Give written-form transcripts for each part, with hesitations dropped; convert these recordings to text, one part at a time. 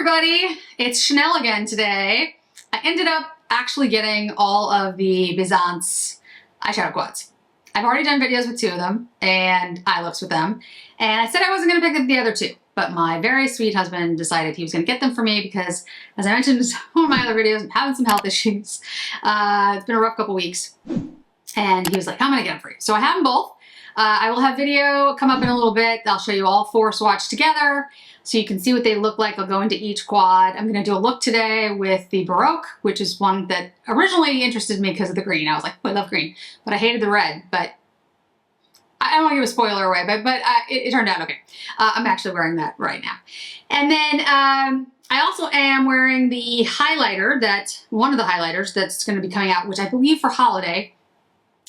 everybody, it's Chanel again today. I ended up actually getting all of the Byzance eyeshadow quads. I've already done videos with two of them and eye looks with them, and I said I wasn't going to pick up the other two, but my very sweet husband decided he was going to get them for me because, as I mentioned in one of my other videos, I'm having some health issues. It's been a rough couple weeks, and he was like, I'm going to get them for you. So I have them both. I will have video come up in a little bit. I'll show you all four swatched together so you can see what they look like. I'll go into each quad. I'm going to do a look today with the Baroque, which is one that originally interested me because of the green. I was like, oh, I love green, but I hated the red. But I don't want to give a spoiler away, but it turned out okay. I'm actually wearing that right now. And then I also am wearing the highlighter, one of the highlighters that's going to be coming out, which I believe for holiday.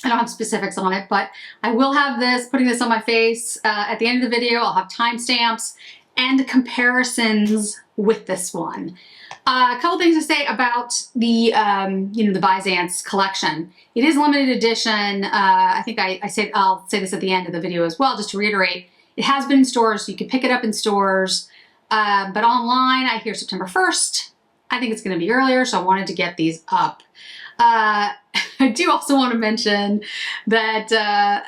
I don't have specifics on it, but I will have putting this on my face at the end of the video. I'll have timestamps and comparisons with this one. A couple things to say about the, the Byzance Collection. It is limited edition. I think I'll say this at the end of the video as well, just to reiterate. It has been in stores, so you can pick it up in stores, but online, I hear September 1st. I think it's going to be earlier, so I wanted to get these up. I do also want to mention that,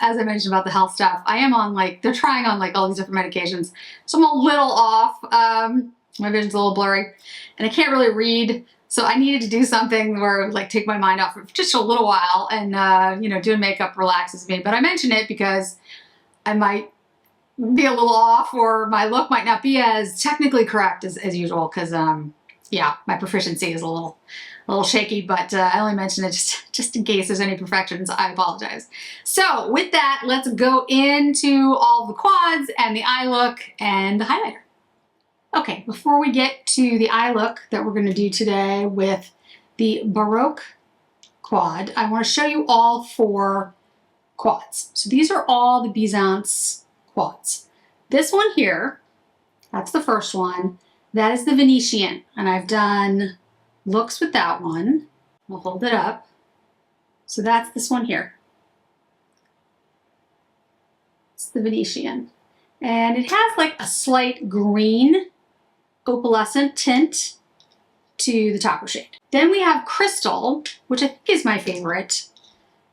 as I mentioned about the health stuff, I am on they're trying on all these different medications. So I'm a little off. My vision's a little blurry and I can't really read. So I needed to do something where it would take my mind off for just a little while, and, doing makeup relaxes me. But I mention it because I might be a little off, or my look might not be as technically correct as usual. Cause, yeah, my proficiency is a little shaky, but I only mention it just in case there's any imperfections. I apologize. So with that, let's go into all the quads and the eye look and the highlighter. Okay, before we get to the eye look that we're going to do today with the Baroque quad, I want to show you all four quads. So these are all the Byzance quads. This one here, that's the first one. That is the Venetian, and I've done looks with that one. I'll hold it up. So that's this one here. It's the Venetian. And it has a slight green opalescent tint to the topper shade. Then we have Crystal, which I think is my favorite.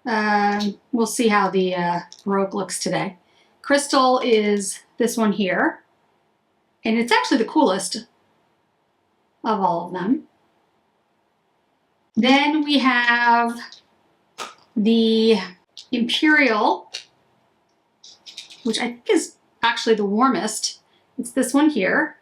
We'll see how the Baroque looks today. Crystal is this one here. And it's actually the coolest of all of them. Then we have the Imperial, which I think is actually the warmest. It's this one here.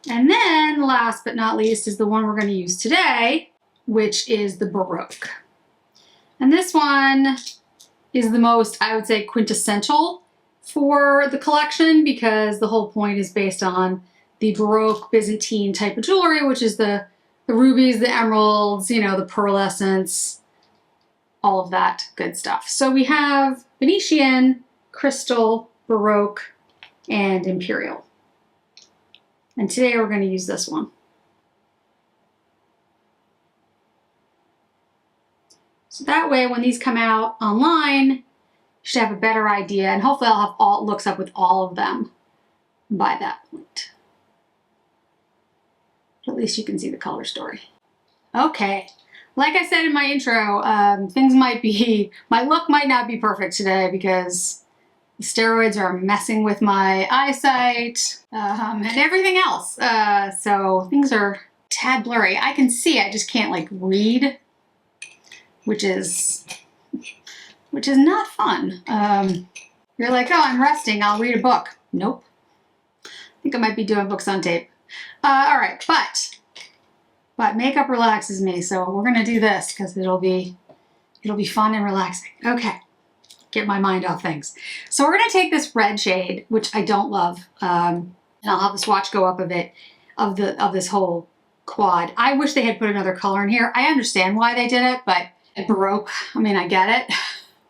And then last but not least is the one we're going to use today, which is the Baroque. And this one is the most, I would say, quintessential for the collection, because the whole point is based on the Baroque Byzantine type of jewelry, which is the rubies, the emeralds, the pearlescence, all of that good stuff. So we have Venetian, Crystal, Baroque, and Imperial. And today we're going to use this one. So that way, when these come out online, you should have a better idea, and hopefully I'll have all looks up with all of them by that point. At least you can see the color story. Okay, like I said in my intro, my look might not be perfect today because the steroids are messing with my eyesight and everything else. So things are a tad blurry. I can see, I just can't read, which is not fun. You're like, oh, I'm resting, I'll read a book. Nope. I think I might be doing books on tape. All right, but makeup relaxes me, so we're gonna do this because it'll be fun and relaxing. Okay, get my mind off things. So we're gonna take this red shade, which I don't love, and I'll have the swatch go up a bit of this whole quad. I wish they had put another color in here. I understand why they did it, but Baroque, I mean, I get it.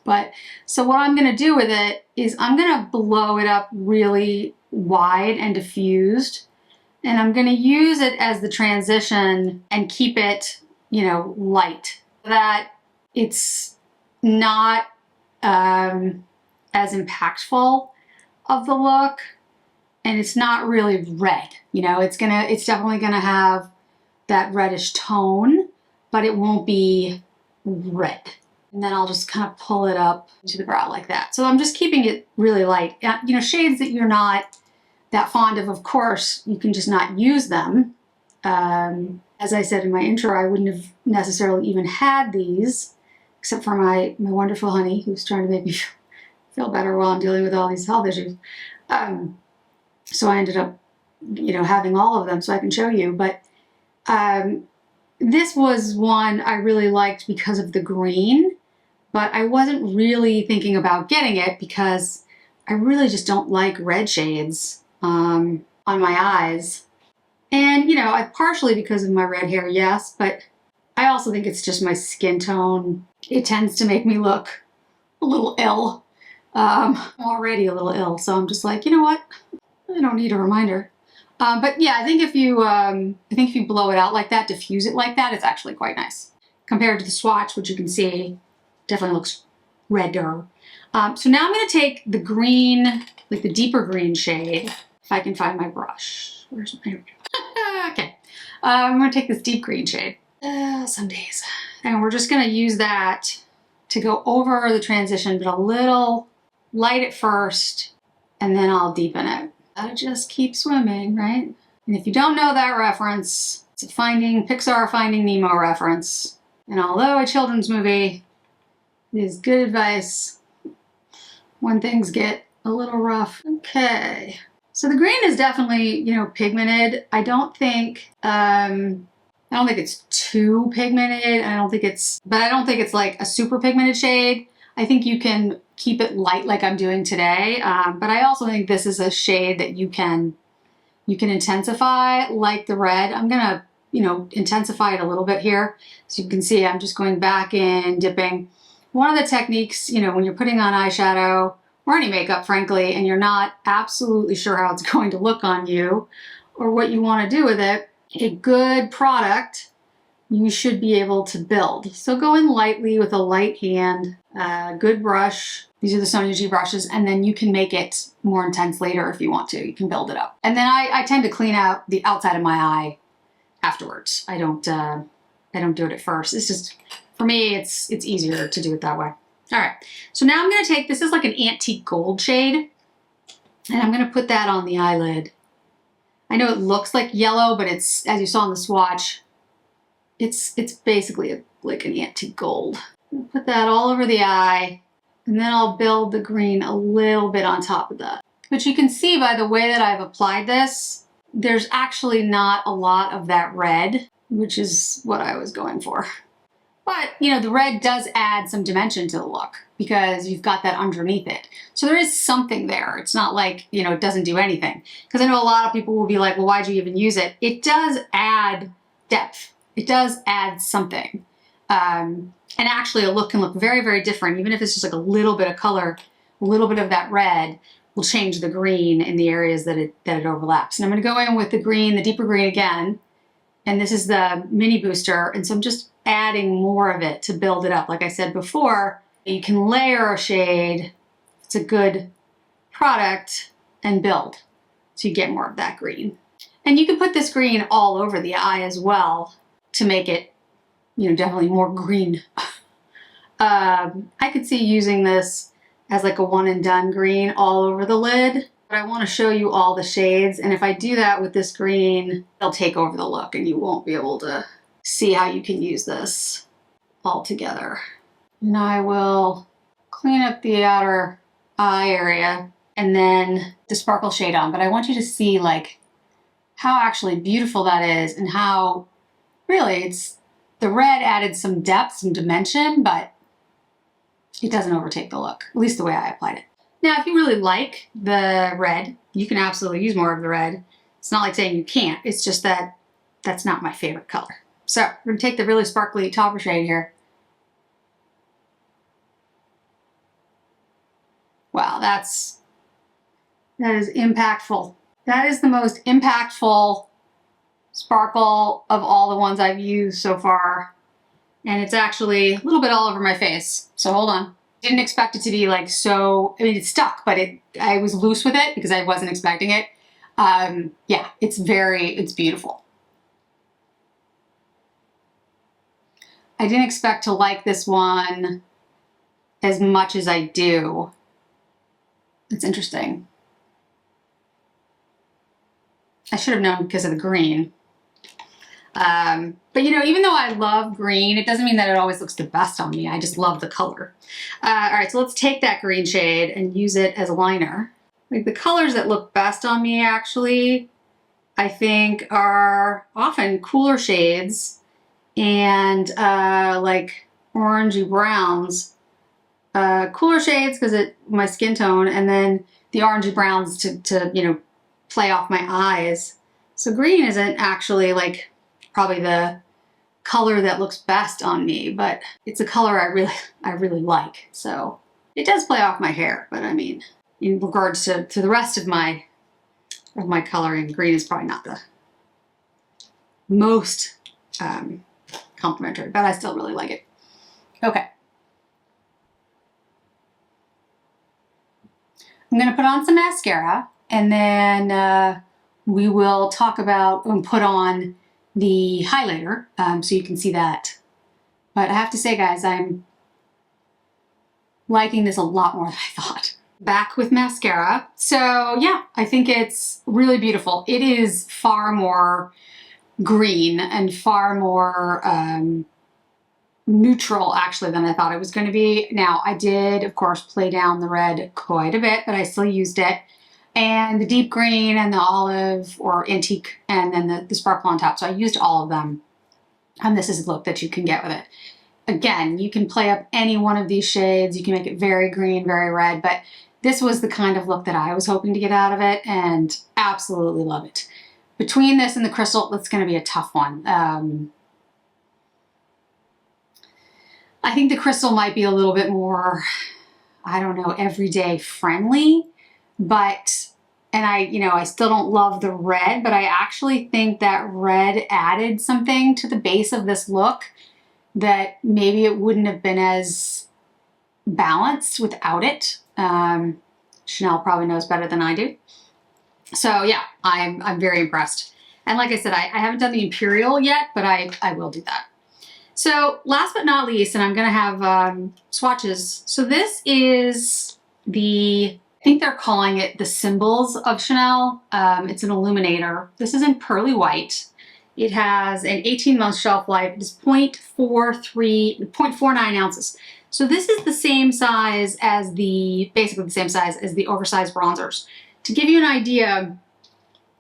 But so what I'm gonna do with it is I'm gonna blow it up really wide and diffused. And I'm going to use it as the transition and keep it, light, that it's not as impactful of the look, and it's not really red. You know, it's definitely gonna have that reddish tone, but it won't be red. And then I'll just kind of pull it up into the brow like that. So I'm just keeping it really light. You know, shades that you're not that fond of course, you can just not use them. As I said in my intro, I wouldn't have necessarily even had these, except for my wonderful honey, who's trying to make me feel better while I'm dealing with all these health issues. So I ended up, you know, having all of them so I can show you. But this was one I really liked because of the green, but I wasn't really thinking about getting it because I really just don't like red shades on my eyes. And, you know, partially because of my red hair, yes, but I also think it's just my skin tone. It tends to make me look a little ill. I'm already a little ill, so I'm just like, you know what? I don't need a reminder. But yeah, I think if you blow it out like that, diffuse it like that, it's actually quite nice. Compared to the swatch, which you can see definitely looks redder. So now I'm going to take the green, like the deeper green shade, if I can find my brush. Where's my... Okay. I'm going to take this deep green shade. Some days. And we're just going to use that to go over the transition, but a little light at first, and then I'll deepen it. Gotta just keep swimming, right? And if you don't know that reference, it's a Pixar Finding Nemo reference. And although a children's movie, it is good advice when things get a little rough. Okay. So the green is definitely, you know, pigmented. I don't think it's too pigmented. I don't think it's like a super pigmented shade. I think you can keep it light like I'm doing today. But I also think this is a shade that you can intensify like the red. I'm gonna, you know, intensify it a little bit here. So you can see I'm just going back in, dipping. One of the techniques, you know, when you're putting on eyeshadow or any makeup, frankly, and you're not absolutely sure how it's going to look on you or what you want to do with it, a good product you should be able to build. So go in lightly with a light hand, good brush. These are the Sonia G brushes, and then you can make it more intense later if you want to. You can build it up. And then I tend to clean out the outside of my eye afterwards. I don't do it at first. It's just, for me, it's easier to do it that way. All right, so now I'm gonna take, this is like an antique gold shade, and I'm gonna put that on the eyelid. I know it looks like yellow, but it's, as you saw in the swatch, it's basically like an antique gold. Put that all over the eye, and then I'll build the green a little bit on top of that. But you can see by the way that I've applied this, there's actually not a lot of that red, which is what I was going for. But, you know, the red does add some dimension to the look because you've got that underneath it. So there is something there. It's not like, you know, it doesn't do anything. Because I know a lot of people will be like, well, why'd you even use it? It does add depth. It does add something. And actually a look can look very, very different. Even if it's just like a little bit of color, a little bit of that red will change the green in the areas that it overlaps. And I'm going to go in with the green, the deeper green again. And this is the mini booster. And so I'm just adding more of it to build it up. Like I said before, you can layer a shade. It's a good product and build. So you get more of that green. And you can put this green all over the eye as well to make it, you know, definitely more green. I could see using this as like a one and done green all over the lid. But I want to show you all the shades, and if I do that with this green, it'll take over the look and you won't be able to see how you can use this all together. And I will clean up the outer eye area and then the sparkle shade on, but I want you to see like how actually beautiful that is and how really it's, the red added some depth, some dimension, but it doesn't overtake the look, at least the way I applied it. Now, if you really like the red, you can absolutely use more of the red. It's not like saying you can't. It's just that that's not my favorite color. So we're going to take the really sparkly topper shade here. Wow, that is impactful. That is the most impactful sparkle of all the ones I've used so far. And it's actually a little bit all over my face. So hold on. Didn't expect it to be like so, I mean, it stuck, but I was loose with it because I wasn't expecting it. Yeah, it's beautiful. I didn't expect to like this one as much as I do. It's interesting. I should have known because of the green. But you know, even though I love green, it doesn't mean that it always looks the best on me. I just love the color. All right, so let's take that green shade and use it as a liner. Like the colors that look best on me actually, I think are often cooler shades and like orangey browns. Cooler shades because it my skin tone, and then the orangey browns to you know, play off my eyes. So green isn't actually like probably the color that looks best on me, but it's a color I really like. So it does play off my hair, but I mean, in regards to the rest of my coloring, green is probably not the most complimentary, but I still really like it. Okay. I'm gonna put on some mascara, and then we will talk about and put on the highlighter so you can see that. But I have to say, guys, I'm liking this a lot more than I thought. Back with mascara. So yeah, I think it's really beautiful. It is far more green and far more neutral actually than I thought it was going to be. Now I did of course play down the red quite a bit, but I still used it. And the deep green and the olive or antique, and then the sparkle on top. So I used all of them. And this is the look that you can get with it. Again, you can play up any one of these shades. You can make it very green, very red, but this was the kind of look that I was hoping to get out of it, and absolutely love it. Between this and the crystal, it's going to be a tough one. I think the crystal might be a little bit more, I don't know, everyday friendly, but, and I still don't love the red, but I actually think that red added something to the base of this look that maybe it wouldn't have been as balanced without it. Chanel probably knows better than I do. So yeah, I'm very impressed. And like I said, I haven't done the Imperial yet, but I will do that. So last but not least, and I'm gonna have swatches. So this is I think they're calling it the Symbols of Chanel. It's an illuminator. This is in Pearly White. It has an 18-month shelf life. It is 0.49 ounces. So this is the same size as basically the same size as the Oversized bronzers. To give you an idea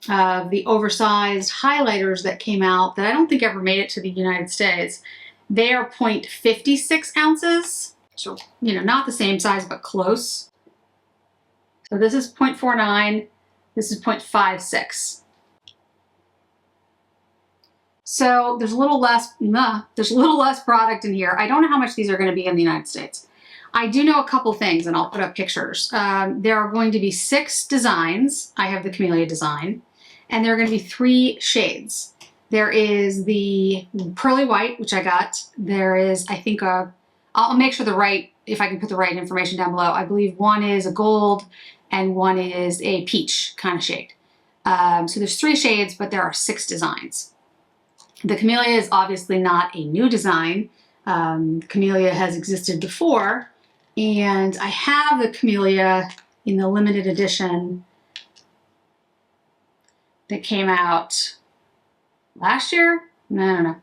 of the Oversized highlighters that came out that I don't think ever made it to the United States, they are 0.56 ounces. So, you know, not the same size, but close. So this is 0.49, this is 0.56. So there's a little less product in here. I don't know how much these are going to be in the United States. I do know a couple things, and I'll put up pictures. There are going to be 6 designs. I have the Camellia design, and there are going to be 3 shades. There is the Pearly White, which I got. There is, I think, I'll make sure if I can put the right information down below. I believe one is a gold and one is a peach kind of shade. So there's 3 shades, but there are 6 designs. The Camellia is obviously not a new design. Camellia has existed before, and I have the Camellia in the limited edition that came out last year? No.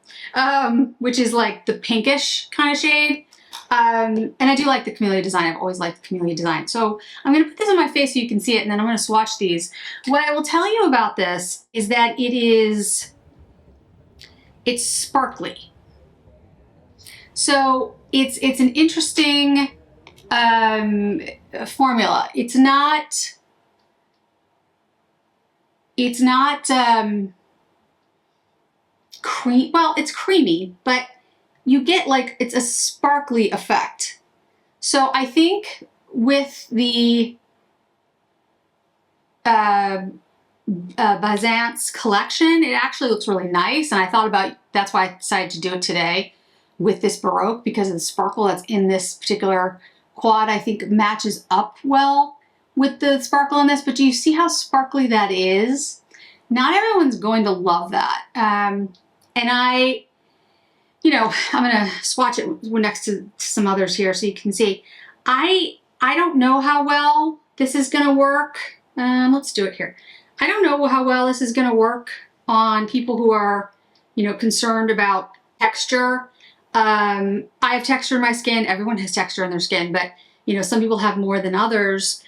Which is like the pinkish kind of shade. And I do like the Camellia design. I've always liked the Camellia design. So I'm going to put this on my face so you can see it, and then I'm going to swatch these. What I will tell you about this is that it's sparkly. So it's an interesting formula. It's not cream. Well, it's creamy, but you get like it's a sparkly effect. So I think with the Byzance Collection, it actually looks really nice, and I thought about, that's why I decided to do it today with this Baroque, because of the sparkle that's in this particular quad. I think matches up well with the sparkle in this, but do you see how sparkly that is? Not everyone's going to love that. And I, you know, I'm gonna swatch it next to some others here so you can see. I don't know how well this is gonna work. Let's do it here. I don't know how well this is gonna work on people who are, you know, concerned about texture. I have texture in my skin. Everyone has texture in their skin, but you know, some people have more than others.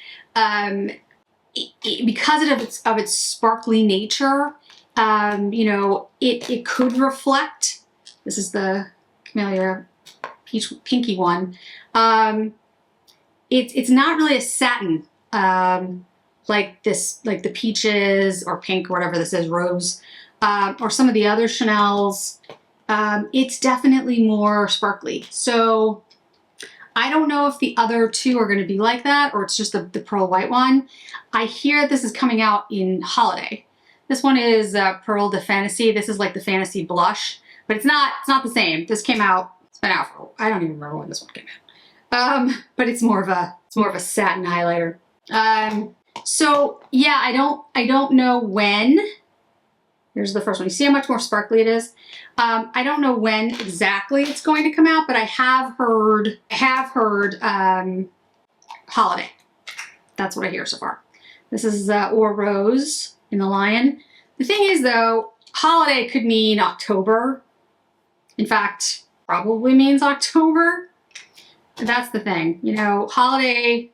Because of its sparkly nature, you know, it could reflect. This is the Camellia Peach Pinky one. It's not really a satin like this, like the peaches or pink or whatever this is, rose, or some of the other Chanels. It's definitely more sparkly. So I don't know if the other two are going to be like that, or it's just the Pearl White one. I hear this is coming out in holiday. This one is Pearl de Fantasy. This is like the Fantasy Blush, but it's not the same. This came out, it's been out for, I don't even remember when this one came out. But it's more of a satin highlighter. So yeah, I don't know when. Here's the first one. You see how much more sparkly it is? I don't know when exactly it's going to come out, but I have heard holiday. That's what I hear so far. This is Or Rose in the Lion. The thing is though, holiday could mean October. In fact, probably means October. And that's the thing. You know, holiday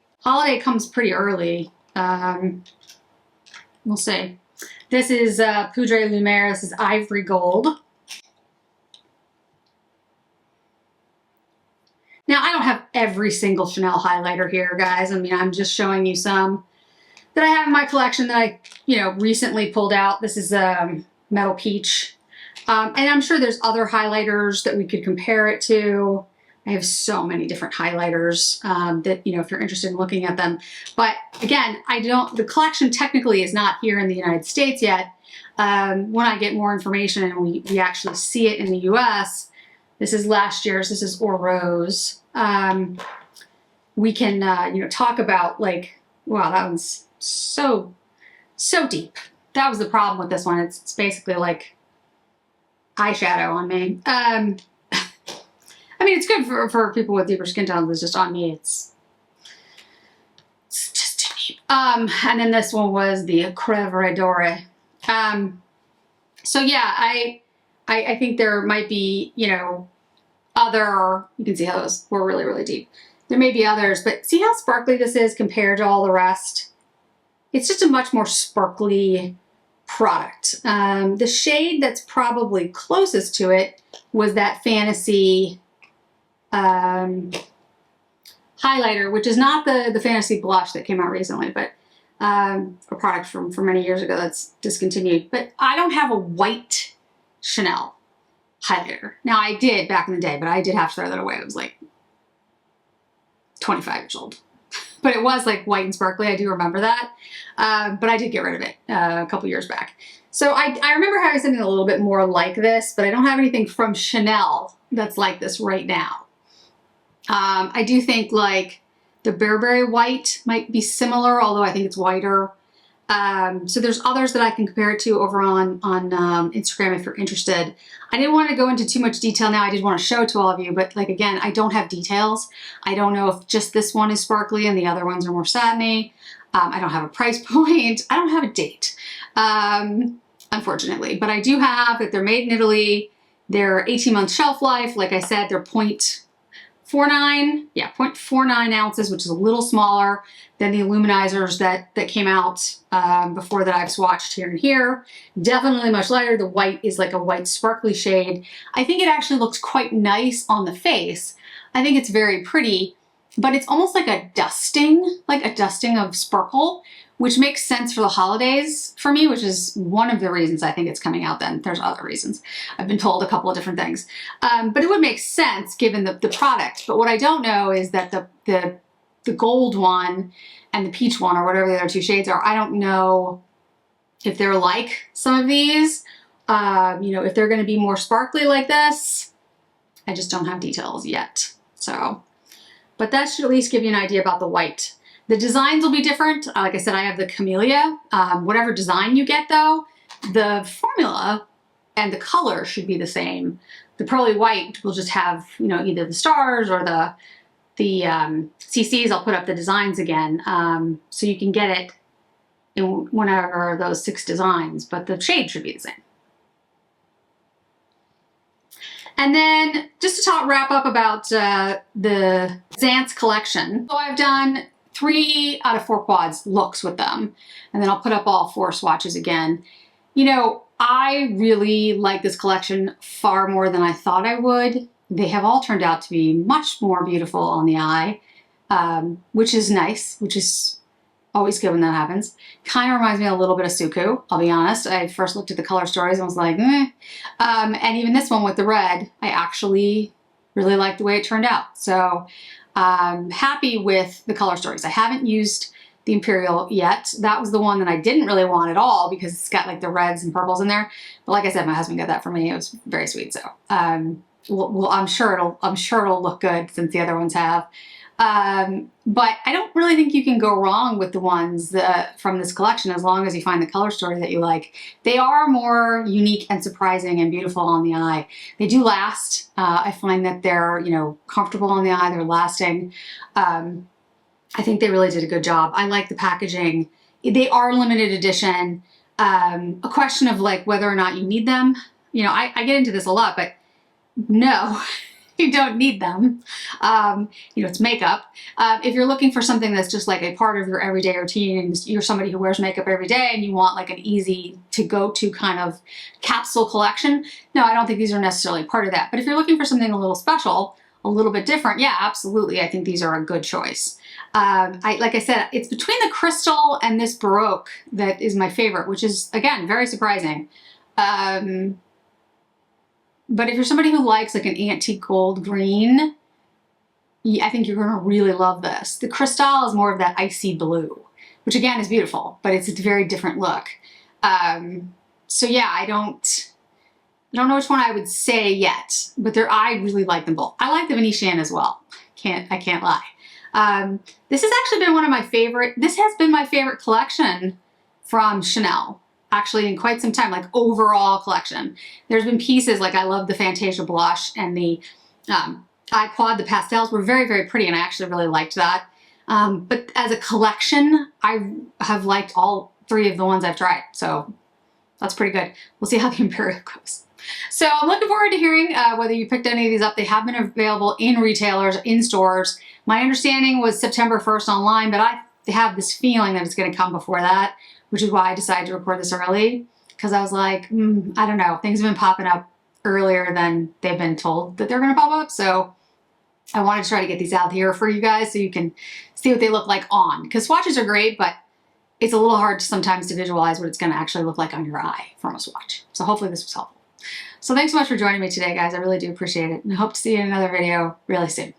comes pretty early. We'll see. This is Poudre Lumiere. This is Ivory Gold. Now, I don't have every single Chanel highlighter here, guys. I mean, I'm just showing you some that I have in my collection that I, you know, recently pulled out. This is Metal Peach. And I'm sure there's other highlighters that we could compare it to. I have so many different highlighters that, you know, if you're interested in looking at them. But again, the collection technically is not here in the United States yet. When I get more information and we actually see it in the US, this is last year's, this is Or Rose. We can, you know, talk about like, wow, that one's so deep. That was the problem with this one. It's basically like eyeshadow on me. I mean, it's good for people with deeper skin tones. It's just on me. It's just too deep. And then this one was the Crevre Dore. So yeah, I think there might be, you know, you can see how those were really, really deep. There may be others, but see how sparkly this is compared to all the rest? It's just a much more sparkly product. The shade that's probably closest to it was that Fantasy highlighter, which is not the Fantasy Blush that came out recently, but a product from many years ago that's discontinued. But I don't have a white Chanel highlighter. Now I did back in the day, but I did have to throw that away. It was like 25 years old. But it was like white and sparkly. I do remember that. But I did get rid of it a couple years back. So I remember having something a little bit more like this, but I don't have anything from Chanel that's like this right now. I do think like the Burberry white might be similar, although I think it's whiter. So there's others that I can compare it to over on Instagram if you're interested. I didn't want to go into too much detail now. I did want to show it to all of you, but like again, I don't have details. I don't know if just this one is sparkly and the other ones are more satiny. I don't have a price point. I don't have a date, unfortunately. But I do have that they're made in Italy. They're 18-month shelf life. Like I said, they're 0.49 ounces, which is a little smaller than the Illuminizers that came out before that I've swatched here and here. Definitely much lighter. The white is like a white sparkly shade. I think it actually looks quite nice on the face. I think it's very pretty, but it's almost like a dusting of sparkle, which makes sense for the holidays for me, which is one of the reasons I think it's coming out then. There's other reasons. I've been told a couple of different things. But it would make sense given the product. But what I don't know is that the gold one and the peach one, or whatever the other two shades are, I don't know if they're like some of these. You know, if they're gonna be more sparkly like this. I just don't have details yet. So, but that should at least give you an idea about the white. The designs will be different. Like I said, I have the Camellia. Whatever design you get though, the formula and the color should be the same. The Pearly White will just have, you know, either the stars or the CCs. I'll put up the designs again, so you can get it in whenever those 6 designs, but the shade should be the same. And then just to wrap up about the Byzance Collection. So I've done 3 out of 4 quads looks with them, and then I'll put up all 4 swatches again. You know, I really like this collection far more than I thought I would. They have all turned out to be much more beautiful on the eye, which is nice, which is always good when that happens. Kind of reminds me a little bit of Suku, I'll be honest. I first looked at the color stories and was like, eh. And even this one with the red, I actually really liked the way it turned out. So I'm happy with the color stories. I haven't used the Imperial yet. That was the one that I didn't really want at all because it's got like the reds and purples in there. But like I said, my husband got that for me. It was very sweet. So well, I'm sure it'll look good since the other ones have. But I don't really think you can go wrong with the ones from this collection as long as you find the color story that you like. They are more unique and surprising and beautiful on the eye. They do last. I find that they're, you know, comfortable on the eye. They're lasting. I think they really did a good job. I like the packaging. They are limited edition. A question of like whether or not you need them. You know, I get into this a lot, but no. You don't need them. You know, it's makeup. If you're looking for something that's just like a part of your everyday routine and you're somebody who wears makeup every day and you want like an easy to go to kind of capsule collection, no, I don't think these are necessarily part of that. But if you're looking for something a little special, a little bit different, yeah, absolutely. I think these are a good choice. Like I said, it's between the crystal and this Baroque that is my favorite, which is, again, very surprising. But if you're somebody who likes like an antique gold green, I think you're going to really love this. The Cristal is more of that icy blue, which again is beautiful, but it's a very different look. So yeah, I don't know which one I would say yet, but I really like them both. I like the Venetian as well. I can't lie. This has actually been one of my favorite. This has been my favorite collection from Chanel. Actually in quite some time, like overall collection. There's been pieces like I love the Fantasia blush and the eye quad. The pastels were very, very pretty and I actually really liked that. But as a collection, I have liked all 3 of the ones I've tried. So that's pretty good. We'll see how the Imperial goes. So I'm looking forward to hearing whether you picked any of these up. They have been available in retailers, in stores. My understanding was September 1st online, but I have this feeling that it's going to come before that, which is why I decided to record this early, because I was like, I don't know, things have been popping up earlier than they've been told that they're going to pop up, so I wanted to try to get these out here for you guys so you can see what they look like on, because swatches are great, but it's a little hard sometimes to visualize what it's going to actually look like on your eye from a swatch. So hopefully this was helpful. So thanks so much for joining me today, guys. I really do appreciate it, and I hope to see you in another video really soon.